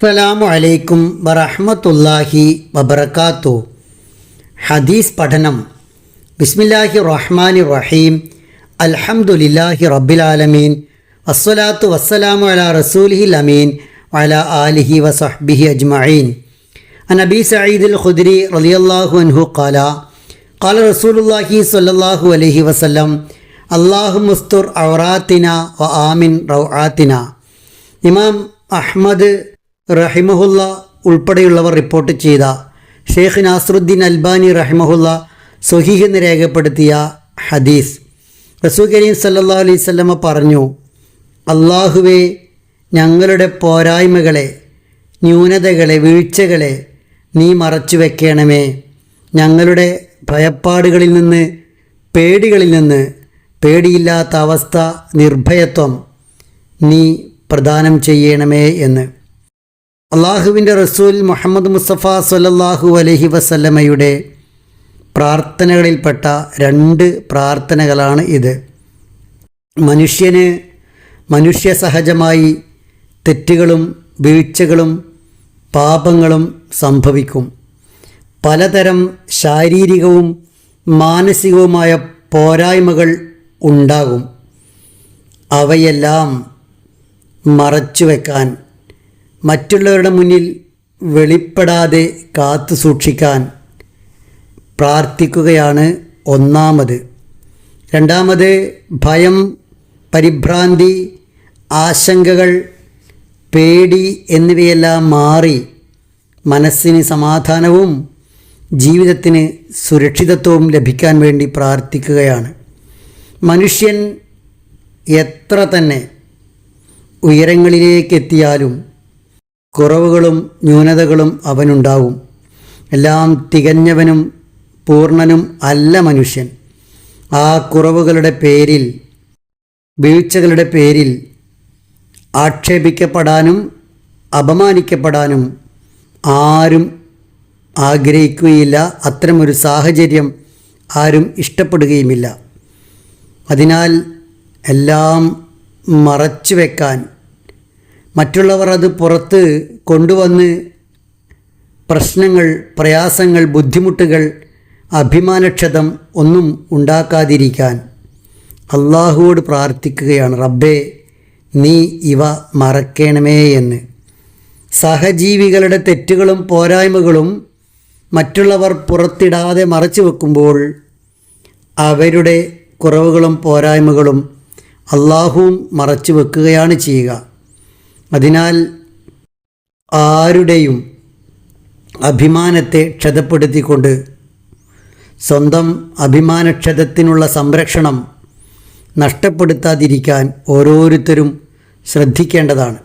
അസ്സലാമു അലൈക്കും വറഹ്മത്തുള്ളാഹി വബറകാതുഹു. ഹദീസ് പഠനം. ബിസ്മില്ലാഹിർ റഹ്മാനിർ റഹീം. അൽഹംദുലില്ലാഹി റബ്ബിൽ ആലമീൻ. വസ്സലാത്തു വസ്സലാമു അലാ റസൂലിഹിൽ അമീൻ വഅലാ ആലിഹി വസഹ്ബിഹി അജ്മഈൻ. അൻ അബീ സഈദിൽ ഖുദ്രി റളിയല്ലാഹു അൻഹു ഖാല ഖാല റസൂലുള്ളാഹി സ്വല്ലല്ലാഹു അലൈഹി വസല്ലം അല്ലാഹുമ്മ ഉസ്തുർ ഔറാത്തിനാ വ ആമിൻ റൗആത്തിനാ. ഇമാം അഹ്മദ് റഹിമഹുല്ല ഉൾപ്പെടെയുള്ളവർ റിപ്പോർട്ട് ചെയ്ത ഷെയ്ഖ് നാസറുദ്ദീൻ അൽബാനി റഹിമഹുല്ല സ്വഹീഹ് എന്ന് രേഖപ്പെടുത്തിയ ഹദീസ്. റസൂൽ കരീം സല്ലല്ലാഹു അലൈഹി വസല്ലമ പറഞ്ഞു, അല്ലാഹുവേ, ഞങ്ങളുടെ പോരായ്മകളെ, ന്യൂനതകളെ, വീഴ്ചകളെ നീ മറച്ചു വെക്കണമേ. ഞങ്ങളുടെ ഭയപ്പാടുകളിൽ നിന്ന്, പേടികളിൽ നിന്ന്, പേടിയില്ലാത്ത അവസ്ഥ, നിർഭയത്വം നീ പ്രദാനം ചെയ്യണമേ എന്ന്. അള്ളാഹുവിൻ്റെ റസൂൽ മുഹമ്മദ് മുസ്തഫ സ്വല്ലല്ലാഹു അലൈഹി വസല്ലമയുടെ പ്രാർത്ഥനകളിൽപ്പെട്ട 2 പ്രാർത്ഥനകളാണ് ഇത്. മനുഷ്യന് മനുഷ്യസഹജമായി തെറ്റുകളും വീഴ്ചകളും പാപങ്ങളും സംഭവിക്കും. പലതരം ശാരീരികവും മാനസികവുമായ പോരായ്മകൾ ഉണ്ടാകും. അവയെല്ലാം മറച്ചുവെക്കാൻ, മറ്റുള്ളവരുടെ മുന്നിൽ വെളിപ്പെടാതെ കാത്തു സൂക്ഷിക്കാൻ പ്രാർത്ഥിക്കുകയാണ് ഒന്നാമത്. രണ്ടാമത്, ഭയം, പരിഭ്രാന്തി, ആശങ്കകൾ, പേടി എന്നിവയെല്ലാം മാറി മനസ്സിന് സമാധാനവും ജീവിതത്തിന് സുരക്ഷിതത്വവും ലഭിക്കാൻ വേണ്ടി പ്രാർത്ഥിക്കുകയാണ്. മനുഷ്യൻ എത്ര തന്നെ ഉയരങ്ങളിലേക്കെത്തിയാലും കുറവുകളും ന്യൂനതകളും അവനുണ്ടാവും. എല്ലാം തികഞ്ഞവനും പൂർണ്ണനും അല്ല മനുഷ്യൻ. ആ കുറവുകളുടെ പേരിൽ, വീഴ്ചകളുടെ പേരിൽ ആക്ഷേപിക്കപ്പെടാനും അപമാനിക്കപ്പെടാനും ആരും ആഗ്രഹിക്കുകയില്ല. അത്തരമൊരു സാഹചര്യം ആരും ഇഷ്ടപ്പെടുകയുമില്ല. അതിനാൽ എല്ലാം മറച്ചു വെക്കാൻ, മറ്റുള്ളവർ അത് പുറത്ത് കൊണ്ടുവന്ന് പ്രശ്നങ്ങൾ, പ്രയാസങ്ങൾ, ബുദ്ധിമുട്ടുകൾ, അഭിമാനക്ഷതം ഒന്നും ഉണ്ടാക്കാതിരിക്കാൻ അള്ളാഹുവോട് പ്രാർത്ഥിക്കുകയാണ്, റബ്ബേ, നീ ഇവ മറക്കണമേ എന്ന്. സഹജീവികളുടെ തെറ്റുകളും പോരായ്മകളും മറ്റുള്ളവർ പുറത്തിടാതെ മറച്ചു വെക്കുമ്പോൾ അവരുടെ കുറവുകളും പോരായ്മകളും അള്ളാഹുവും മറച്ചു വെക്കുകയാണ് ചെയ്യുക. അതിനാൽ ആരുടെയും അഭിമാനത്തെ ക്ഷതപ്പെടുത്തിക്കൊണ്ട് സ്വന്തം അഭിമാനക്ഷതത്തിനുള്ള സംരക്ഷണം നഷ്ടപ്പെടുത്താതിരിക്കാൻ ഓരോരുത്തരും ശ്രദ്ധിക്കേണ്ടതാണ്.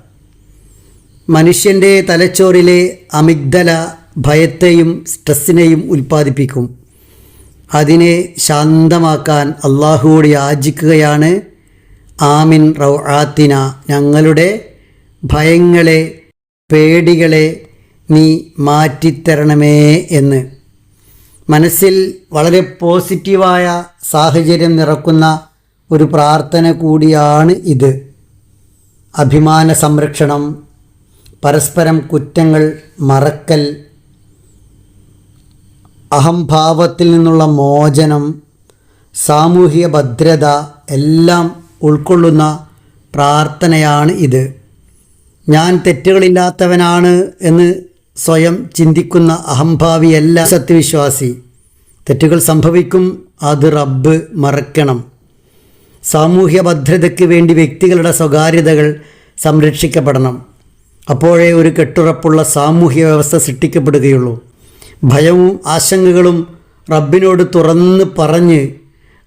മനുഷ്യൻ്റെ തലച്ചോറിലെ അമിഗ്ദല ഭയത്തെയും സ്ട്രെസ്സിനെയും ഉൽപ്പാദിപ്പിക്കും. അതിനെ ശാന്തമാക്കാൻ അള്ളാഹുവോട് യാചിക്കുകയാണ്, ആമിൻ റൗആത്തിന, ഞങ്ങളുടെ ഭയങ്ങളെ, പേടികളെ നീ മാറ്റിത്തരണമേ എന്ന്. മനസ്സിൽ വളരെ പോസിറ്റീവായ സാഹചര്യം നിറക്കുന്ന ഒരു പ്രാർത്ഥന കൂടിയാണ് ഇത്. അഭിമാന സംരക്ഷണം, പരസ്പരം കുറ്റങ്ങൾ മറക്കൽ, അഹംഭാവത്തിൽ നിന്നുള്ള മോചനം, സാമൂഹിക ഭദ്രത എല്ലാം ഉൾക്കൊള്ളുന്ന പ്രാർത്ഥനയാണ് ഇത്. ഞാൻ തെറ്റുകളില്ലാത്തവനാണ് എന്ന് സ്വയം ചിന്തിക്കുന്ന അഹംഭാവിയല്ല സത്യവിശ്വാസി. തെറ്റുകൾ സംഭവിക്കും, അത് റബ്ബ് മറക്കണം. സാമൂഹ്യ ഭദ്രതയ്ക്ക് വേണ്ടി വ്യക്തികളുടെ സ്വകാര്യതകൾ സംരക്ഷിക്കപ്പെടണം. അപ്പോഴേ ഒരു കെട്ടുറപ്പുള്ള സാമൂഹ്യ വ്യവസ്ഥ സൃഷ്ടിക്കപ്പെടുകയുള്ളൂ. ഭയവും ആശങ്കകളും റബ്ബിനോട് തുറന്ന് പറഞ്ഞ്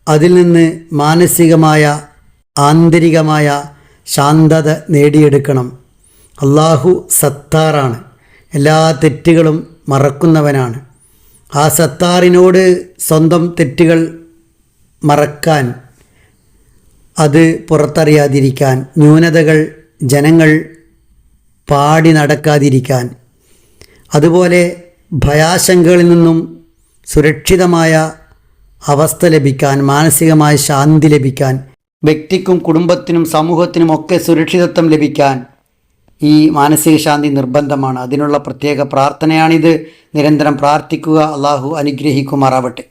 അതിൽ നിന്ന് മാനസികമായ, ആന്തരികമായ ശാന്തത നേടിയെടുക്കണം. അള്ളാഹു സത്താറാണ്, എല്ലാ തെറ്റുകളും മറക്കുന്നവനാണ്. ആ സത്താറിനോട് സ്വന്തം തെറ്റുകൾ മറക്കാൻ, അത് പുറത്തറിയാതിരിക്കാൻ, ന്യൂനതകൾ ജനങ്ങൾ പാടി നടക്കാതിരിക്കാൻ, അതുപോലെ ഭയാശങ്കകളിൽ നിന്നും സുരക്ഷിതമായ അവസ്ഥ ലഭിക്കാൻ, മാനസികമായ ശാന്തി ലഭിക്കാൻ, വ്യക്തിക്കും കുടുംബത്തിനും സമൂഹത്തിനും ഒക്കെ സുരക്ഷിതത്വം ലഭിക്കാൻ ഈ മാനസിക ശാന്തി നിർബന്ധമാണ്. അതിനുള്ള പ്രത്യേക പ്രാർത്ഥനയാണിത്. നിരന്തരം പ്രാർത്ഥിക്കുക. അള്ളാഹു അനുഗ്രഹിക്കുമാറാവട്ടെ.